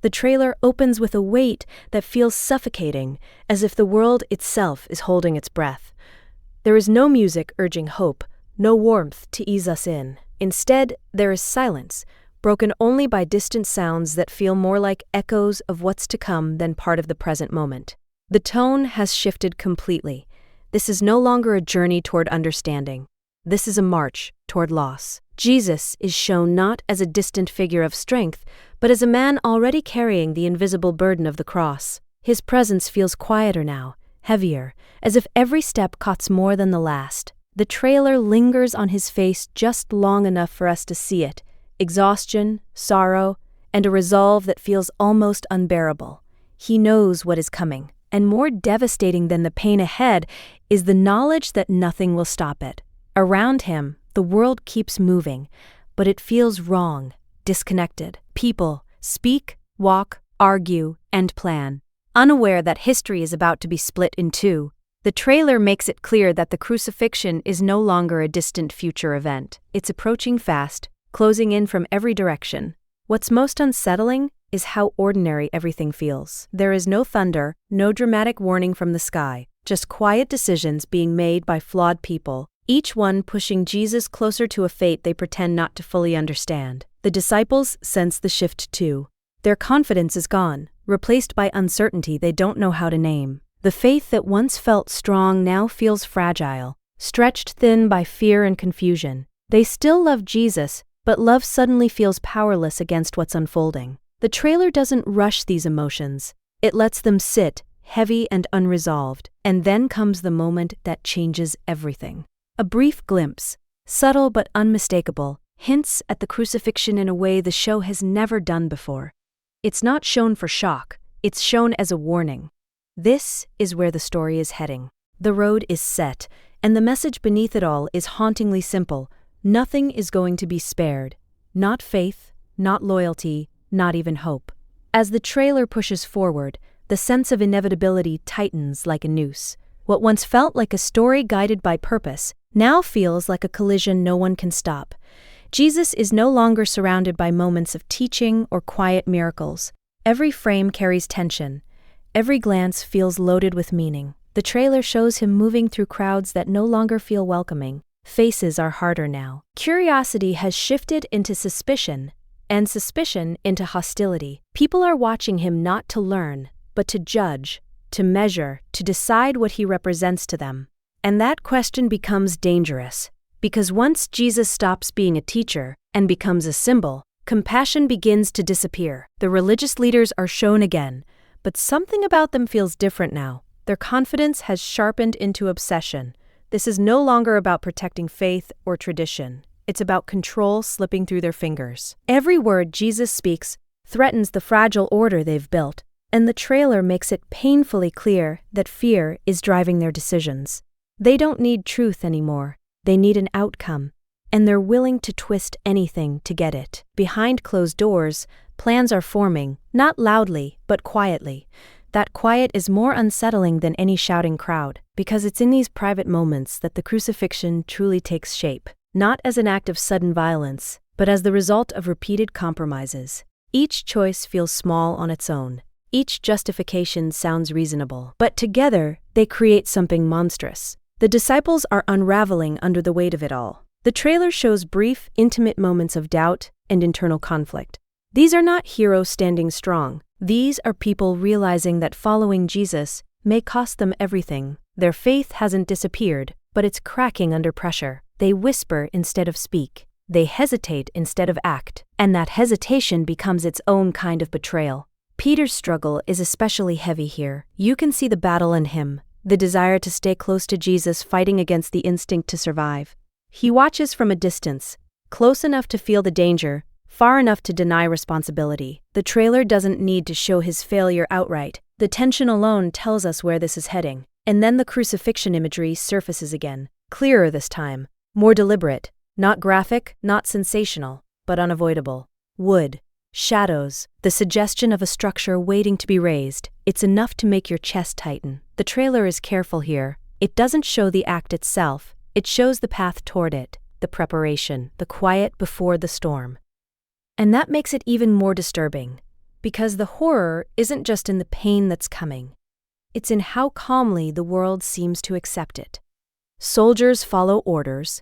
The trailer opens with a weight that feels suffocating, as if the world itself is holding its breath. There is no music urging hope, no warmth to ease us in. Instead, there is silence, broken only by distant sounds that feel more like echoes of what's to come than part of the present moment. The tone has shifted completely. This is no longer a journey toward understanding. This is a march toward loss. Jesus is shown not as a distant figure of strength, but as a man already carrying the invisible burden of the cross. His presence feels quieter now, heavier, as if every step costs more than the last. The trailer lingers on his face just long enough for us to see it: exhaustion, sorrow, and a resolve that feels almost unbearable. He knows what is coming, and more devastating than the pain ahead is the knowledge that nothing will stop it. Around him, the world keeps moving, but it feels wrong, disconnected. People speak, walk, argue, and plan, unaware that history is about to be split in two. The trailer makes it clear that the crucifixion is no longer a distant future event. It's approaching fast, closing in from every direction. What's most unsettling is how ordinary everything feels. There is no thunder, no dramatic warning from the sky, just quiet decisions being made by flawed people, each one pushing Jesus closer to a fate they pretend not to fully understand. The disciples sense the shift too. Their confidence is gone, replaced by uncertainty they don't know how to name. The faith that once felt strong now feels fragile, stretched thin by fear and confusion. They still love Jesus, but love suddenly feels powerless against what's unfolding. The trailer doesn't rush these emotions. It lets them sit, heavy and unresolved, and then comes the moment that changes everything. A brief glimpse, subtle but unmistakable, hints at the crucifixion in a way the show has never done before. It's not shown for shock, it's shown as a warning. This is where the story is heading. The road is set, and the message beneath it all is hauntingly simple. Nothing is going to be spared. Not faith, not loyalty, not even hope. As the trailer pushes forward, the sense of inevitability tightens like a noose. What once felt like a story guided by purpose now feels like a collision no one can stop. Jesus is no longer surrounded by moments of teaching or quiet miracles. Every frame carries tension. Every glance feels loaded with meaning. The trailer shows him moving through crowds that no longer feel welcoming. Faces are harder now. Curiosity has shifted into suspicion, and suspicion into hostility. People are watching him not to learn, but to judge, to measure, to decide what he represents to them. And that question becomes dangerous, because once Jesus stops being a teacher and becomes a symbol, compassion begins to disappear. The religious leaders are shown again, but something about them feels different now. Their confidence has sharpened into obsession. This is no longer about protecting faith or tradition. It's about control slipping through their fingers. Every word Jesus speaks threatens the fragile order they've built, and the trailer makes it painfully clear that fear is driving their decisions. They don't need truth anymore. They need an outcome, and they're willing to twist anything to get it. Behind closed doors, plans are forming, not loudly, but quietly. That quiet is more unsettling than any shouting crowd, because it's in these private moments that the crucifixion truly takes shape, not as an act of sudden violence, but as the result of repeated compromises. Each choice feels small on its own. Each justification sounds reasonable, but together they create something monstrous. The disciples are unraveling under the weight of it all. The trailer shows brief, intimate moments of doubt and internal conflict. These are not heroes standing strong. These are people realizing that following Jesus may cost them everything. Their faith hasn't disappeared, but it's cracking under pressure. They whisper instead of speak. They hesitate instead of act. And that hesitation becomes its own kind of betrayal. Peter's struggle is especially heavy here. You can see the battle in him, the desire to stay close to Jesus fighting against the instinct to survive. He watches from a distance, close enough to feel the danger, far enough to deny responsibility. The trailer doesn't need to show his failure outright. The tension alone tells us where this is heading. And then the crucifixion imagery surfaces again, clearer this time, more deliberate, not graphic, not sensational, but unavoidable. Wood, shadows, the suggestion of a structure waiting to be raised. It's enough to make your chest tighten. The trailer is careful here. It doesn't show the act itself. It shows the path toward it, the preparation, the quiet before the storm. And that makes it even more disturbing, Because the horror isn't just in the pain that's coming. It's in how calmly the world seems to accept it. Soldiers follow orders.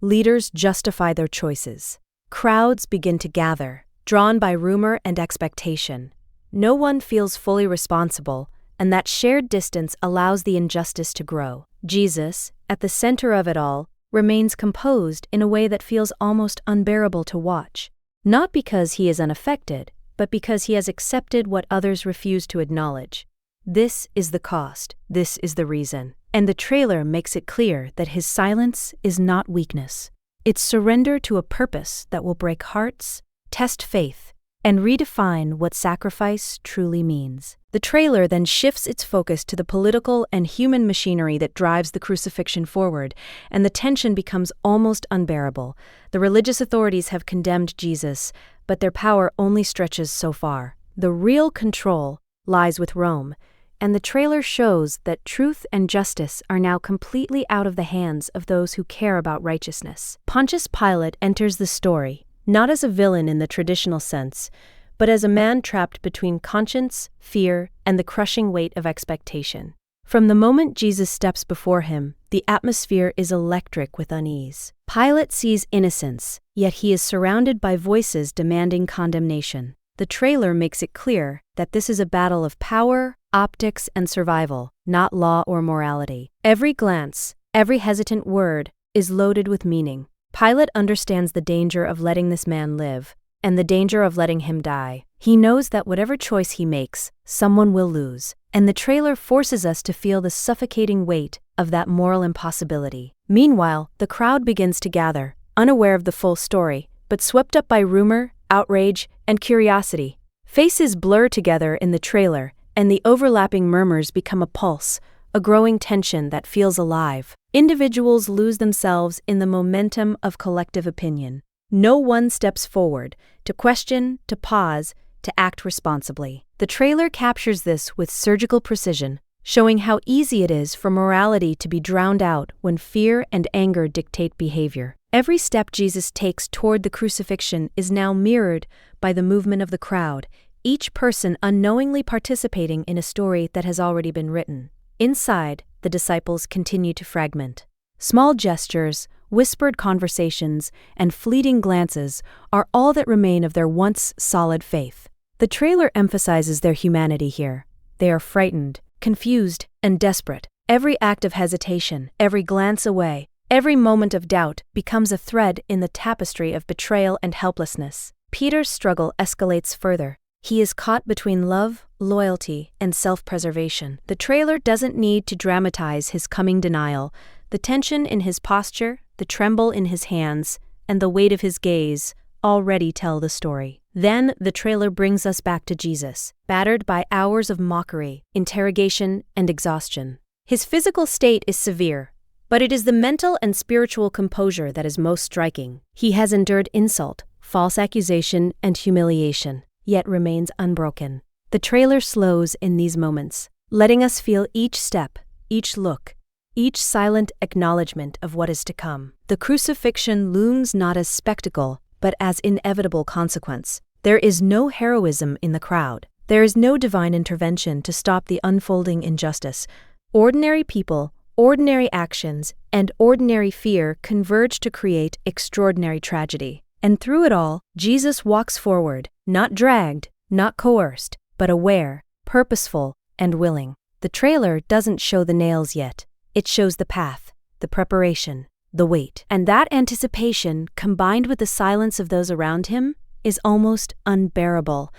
Leaders justify their choices. Crowds begin to gather, drawn by rumor and expectation. No one feels fully responsible, and that shared distance allows the injustice to grow. Jesus, at the center of it all, remains composed in a way that feels almost unbearable to watch. Not because he is unaffected, but because he has accepted what others refuse to acknowledge. This is the cost. This is the reason. And the trailer makes it clear that his silence is not weakness. It's surrender to a purpose that will break hearts, test faith, and redefine what sacrifice truly means. The trailer then shifts its focus to the political and human machinery that drives the crucifixion forward, and the tension becomes almost unbearable. The religious authorities have condemned Jesus, but their power only stretches so far. The real control lies with Rome, and the trailer shows that truth and justice are now completely out of the hands of those who care about righteousness. Pontius Pilate enters the story, not as a villain in the traditional sense, but as a man trapped between conscience, fear, and the crushing weight of expectation. From the moment Jesus steps before him, the atmosphere is electric with unease. Pilate sees innocence, yet he is surrounded by voices demanding condemnation. The trailer makes it clear that this is a battle of power, optics, and survival, not law or morality. Every glance, every hesitant word, is loaded with meaning. Pilate understands the danger of letting this man live, and the danger of letting him die. He knows that whatever choice he makes, someone will lose, and the trailer forces us to feel the suffocating weight of that moral impossibility. Meanwhile, the crowd begins to gather, unaware of the full story, but swept up by rumor, outrage, and curiosity. Faces blur together in the trailer, and the overlapping murmurs become a pulse, a growing tension that feels alive. Individuals lose themselves in the momentum of collective opinion. No one steps forward to question, to pause, to act responsibly. The trailer captures this with surgical precision, showing how easy it is for morality to be drowned out when fear and anger dictate behavior. Every step Jesus takes toward the crucifixion is now mirrored by the movement of the crowd, each person unknowingly participating in a story that has already been written. Inside, the disciples continue to fragment. Small gestures, whispered conversations, and fleeting glances are all that remain of their once solid faith. The trailer emphasizes their humanity here. They are frightened, confused, and desperate. Every act of hesitation, every glance away, every moment of doubt becomes a thread in the tapestry of betrayal and helplessness. Peter's struggle escalates further. He is caught between love, loyalty, and self-preservation. The trailer doesn't need to dramatize his coming denial. The tension in his posture, the tremble in his hands, and the weight of his gaze already tell the story. Then the trailer brings us back to Jesus, battered by hours of mockery, interrogation, and exhaustion. His physical state is severe, but it is the mental and spiritual composure that is most striking. He has endured insult, false accusation, and humiliation, yet remains unbroken. The trailer slows in these moments, letting us feel each step, each look, each silent acknowledgement of what is to come. The crucifixion looms not as spectacle, but as inevitable consequence. There is no heroism in the crowd. There is no divine intervention to stop the unfolding injustice. Ordinary people, ordinary actions, and ordinary fear converge to create extraordinary tragedy. And through it all, Jesus walks forward, not dragged, not coerced, but aware, purposeful, and willing. The trailer doesn't show the nails yet. It shows the path, the preparation, the wait. And that anticipation, combined with the silence of those around him, is almost unbearable.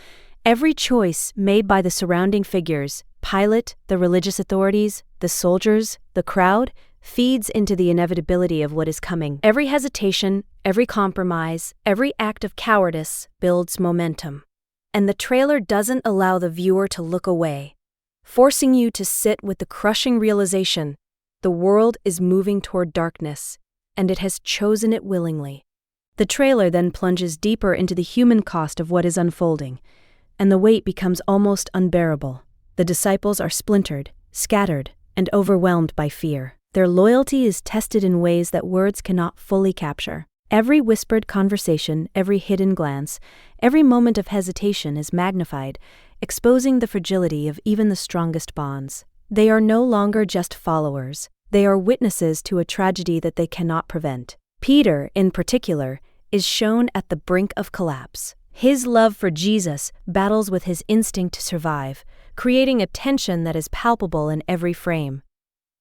Every choice made by the surrounding figures, Pilate, the religious authorities, the soldiers, the crowd, feeds into the inevitability of what is coming. Every hesitation, every compromise, every act of cowardice builds momentum. And the trailer doesn't allow the viewer to look away, forcing you to sit with the crushing realization the world is moving toward darkness, and it has chosen it willingly. The trailer then plunges deeper into the human cost of what is unfolding, and the weight becomes almost unbearable. The disciples are splintered, scattered, and overwhelmed by fear. Their loyalty is tested in ways that words cannot fully capture. Every whispered conversation, every hidden glance, every moment of hesitation is magnified, exposing the fragility of even the strongest bonds. They are no longer just followers. They are witnesses to a tragedy that they cannot prevent. Peter, in particular, is shown at the brink of collapse. His love for Jesus battles with his instinct to survive, creating a tension that is palpable in every frame.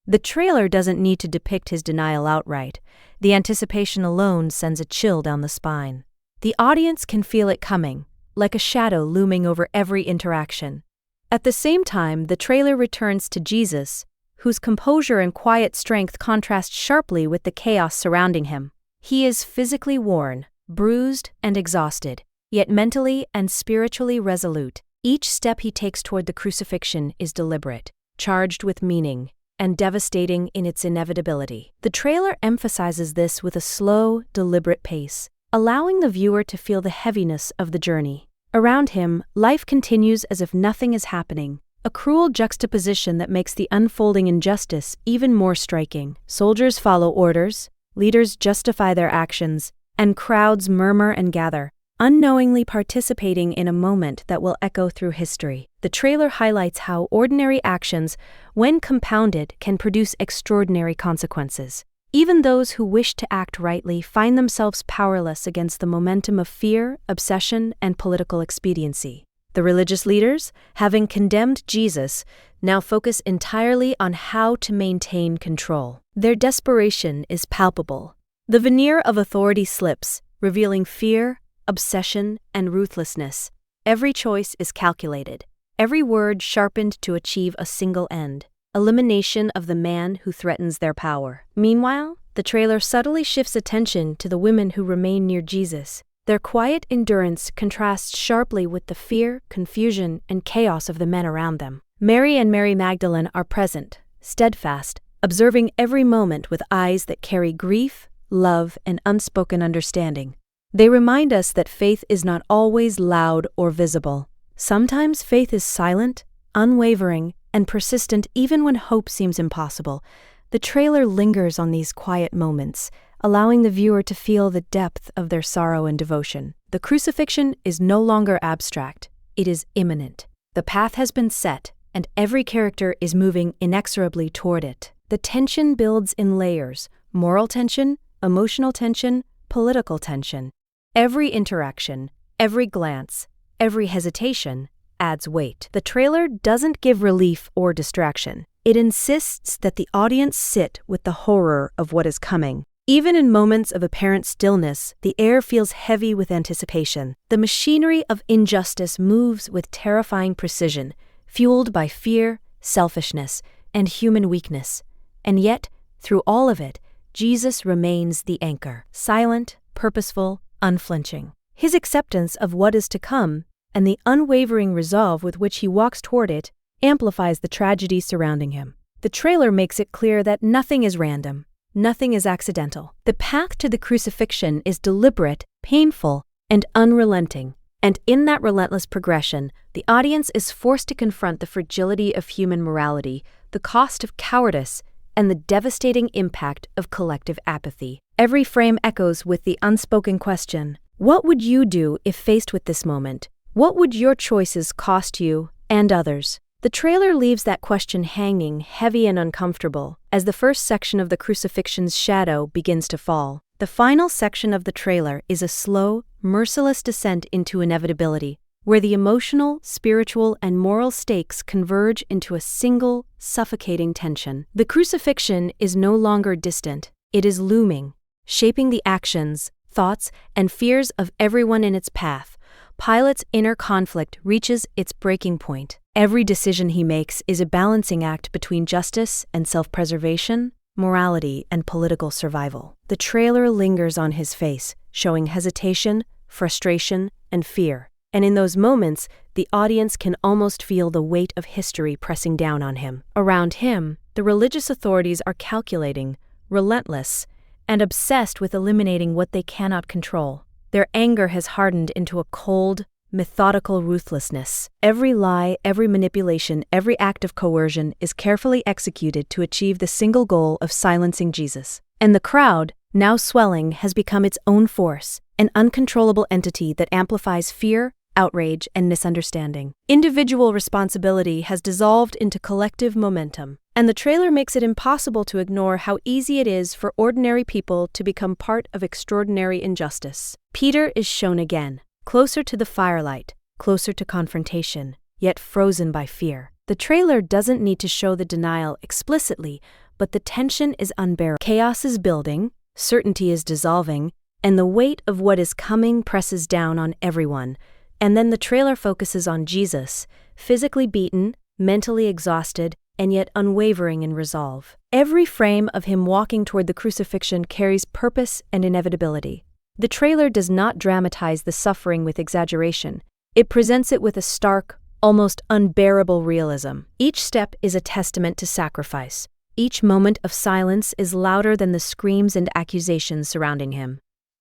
The trailer doesn't need to depict his denial outright. The anticipation alone sends a chill down the spine. The audience can feel it coming, like a shadow looming over every interaction. At the same time, the trailer returns to Jesus, whose composure and quiet strength contrast sharply with the chaos surrounding him. He is physically worn, bruised, and exhausted, yet mentally and spiritually resolute. Each step he takes toward the crucifixion is deliberate, charged with meaning, and devastating in its inevitability. The trailer emphasizes this with a slow, deliberate pace, allowing the viewer to feel the heaviness of the journey. Around him, life continues as if nothing is happening, a cruel juxtaposition that makes the unfolding injustice even more striking. Soldiers follow orders, leaders justify their actions, and crowds murmur and gather, unknowingly participating in a moment that will echo through history. The trailer highlights how ordinary actions, when compounded, can produce extraordinary consequences. Even those who wish to act rightly find themselves powerless against the momentum of fear, obsession, and political expediency. The religious leaders, having condemned Jesus, now focus entirely on how to maintain control. Their desperation is palpable. The veneer of authority slips, revealing fear, obsession, and ruthlessness. Every choice is calculated, every word sharpened to achieve a single end: elimination of the man who threatens their power. Meanwhile, the trailer subtly shifts attention to the women who remain near Jesus. Their quiet endurance contrasts sharply with the fear, confusion, and chaos of the men around them. Mary and Mary Magdalene are present, steadfast, observing every moment with eyes that carry grief, love, and unspoken understanding. They remind us that faith is not always loud or visible. Sometimes faith is silent, unwavering, and persistent even when hope seems impossible. The trailer lingers on these quiet moments, allowing the viewer to feel the depth of their sorrow and devotion. The crucifixion is no longer abstract, it is imminent. The path has been set, and every character is moving inexorably toward it. The tension builds in layers: moral tension, emotional tension, political tension. Every interaction, every glance, every hesitation adds weight. The trailer doesn't give relief or distraction. It insists that the audience sit with the horror of what is coming. Even in moments of apparent stillness, the air feels heavy with anticipation. The machinery of injustice moves with terrifying precision, fueled by fear, selfishness, and human weakness. And yet, through all of it, Jesus remains the anchor, silent, purposeful, unflinching. His acceptance of what is to come, and the unwavering resolve with which he walks toward it, amplifies the tragedy surrounding him. The trailer makes it clear that nothing is random, nothing is accidental. The path to the crucifixion is deliberate, painful, and unrelenting. And in that relentless progression, the audience is forced to confront the fragility of human morality, the cost of cowardice, and the devastating impact of collective apathy. Every frame echoes with the unspoken question: what would you do if faced with this moment? What would your choices cost you and others? The trailer leaves that question hanging, heavy and uncomfortable, as the first section of the crucifixion's shadow begins to fall. The final section of the trailer is a slow, merciless descent into inevitability, where the emotional, spiritual, and moral stakes converge into a single, suffocating tension. The crucifixion is no longer distant. It is looming, shaping the actions, thoughts, and fears of everyone in its path. Pilate's inner conflict reaches its breaking point. Every decision he makes is a balancing act between justice and self-preservation, morality and political survival. The trailer lingers on his face, showing hesitation, frustration, and fear. And in those moments, the audience can almost feel the weight of history pressing down on him. Around him, the religious authorities are calculating, relentless, and obsessed with eliminating what they cannot control. Their anger has hardened into a cold, methodical ruthlessness. Every lie, every manipulation, every act of coercion is carefully executed to achieve the single goal of silencing Jesus. And the crowd, now swelling, has become its own force, an uncontrollable entity that amplifies fear, outrage, and misunderstanding. Individual responsibility has dissolved into collective momentum, and the trailer makes it impossible to ignore how easy it is for ordinary people to become part of extraordinary injustice. Peter is shown again, closer to the firelight, closer to confrontation, yet frozen by fear. The trailer doesn't need to show the denial explicitly, but the tension is unbearable. Chaos is building, certainty is dissolving, and the weight of what is coming presses down on everyone. And then the trailer focuses on Jesus, physically beaten, mentally exhausted, and yet unwavering in resolve. Every frame of him walking toward the crucifixion carries purpose and inevitability. The trailer does not dramatize the suffering with exaggeration. It presents it with a stark, almost unbearable realism. Each step is a testament to sacrifice. Each moment of silence is louder than the screams and accusations surrounding him.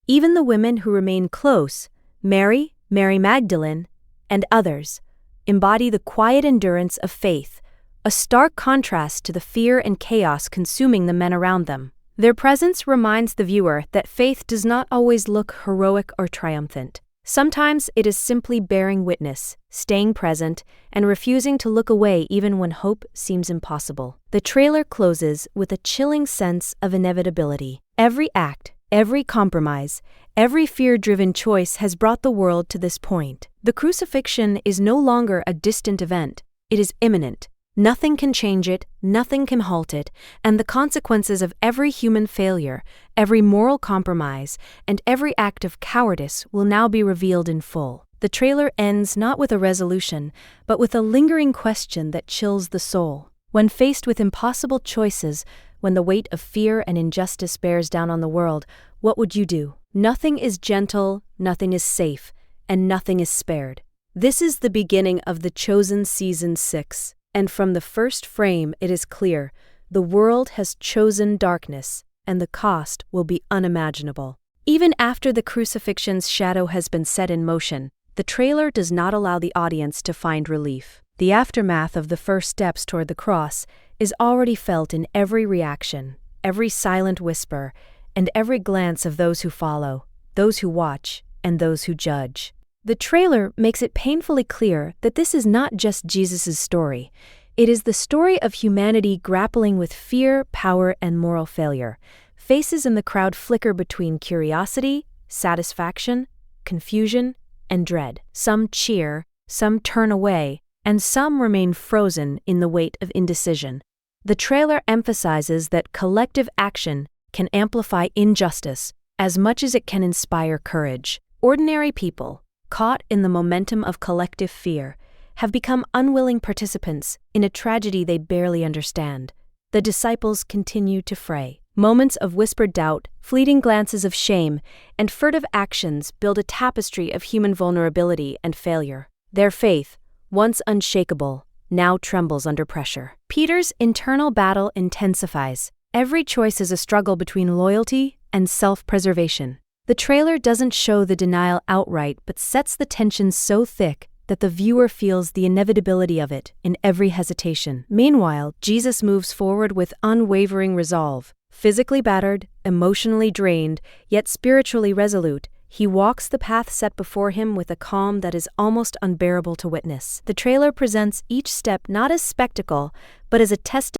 Even the women who remain close, Mary Magdalene, and others, embody the quiet endurance of faith, a stark contrast to the fear and chaos consuming the men around them. Their presence reminds the viewer that faith does not always look heroic or triumphant. Sometimes it is simply bearing witness, staying present, and refusing to look away even when hope seems impossible. The trailer closes with a chilling sense of inevitability. Every act, every compromise, every fear-driven choice has brought the world to this point. The crucifixion is no longer a distant event. It is imminent. Nothing can change it, nothing can halt it, and the consequences of every human failure, every moral compromise, and every act of cowardice will now be revealed in full. The trailer ends not with a resolution, but with a lingering question that chills the soul. When faced with impossible choices, when the weight of fear and injustice bears down on the world, what would you do? Nothing is gentle, nothing is safe, and nothing is spared. This is the beginning of The Chosen Season 6, and from the first frame it is clear, the world has chosen darkness, and the cost will be unimaginable. Even after the crucifixion's shadow has been set in motion, the trailer does not allow the audience to find relief. The aftermath of the first steps toward the cross is already felt in every reaction, every silent whisper, and every glance of those who follow, those who watch, and those who judge. The trailer makes it painfully clear that this is not just Jesus' story. It is the story of humanity grappling with fear, power, and moral failure. Faces in the crowd flicker between curiosity, satisfaction, confusion, and dread. Some cheer, some turn away, and some remain frozen in the weight of indecision. The trailer emphasizes that collective action can amplify injustice as much as it can inspire courage. Ordinary people, caught in the momentum of collective fear, have become unwilling participants in a tragedy they barely understand. The disciples continue to fray. Moments of whispered doubt, fleeting glances of shame, and furtive actions build a tapestry of human vulnerability and failure. Their faith, once unshakable, now trembles under pressure. Peter's internal battle intensifies. Every choice is a struggle between loyalty and self-preservation. The trailer doesn't show the denial outright, but sets the tension so thick that the viewer feels the inevitability of it in every hesitation. Meanwhile, Jesus moves forward with unwavering resolve. Physically battered, emotionally drained, yet spiritually resolute, he walks the path set before him with a calm that is almost unbearable to witness. The trailer presents each step not as spectacle, but as a testament